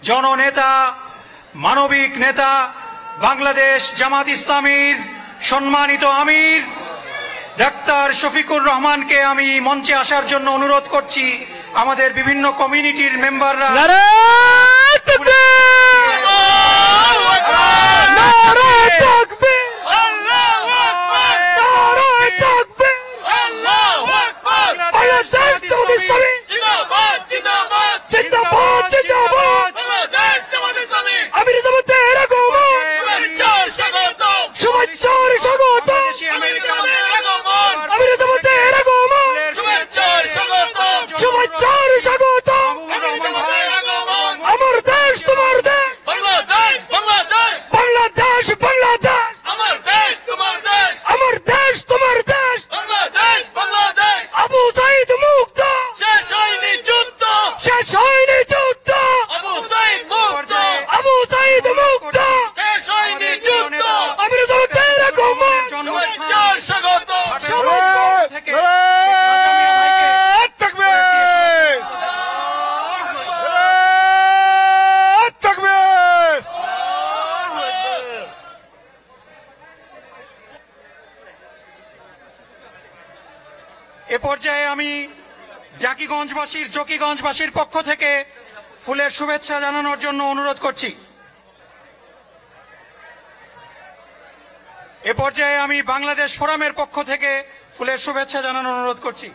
জননেতা, মানবিক নেতা, বাংলাদেশ জামাত ইসলামীর সম্মানিত আমির ডাক্তার শফিকুর রহমানকে আমি মঞ্চে আসার জন্য অনুরোধ করছি। আমাদের বিভিন্ন কমিউনিটির মেম্বাররা এ পর্যায়ে আমি জকিগঞ্জবাসীর পক্ষ থেকে ফুলের শুভেচ্ছা জানানোর জন্য অনুরোধ করছি। এ পর্যায়ে আমি বাংলাদেশ ফোরামের পক্ষ থেকে ফুলের শুভেচ্ছা জানানোর অনুরোধ করছি।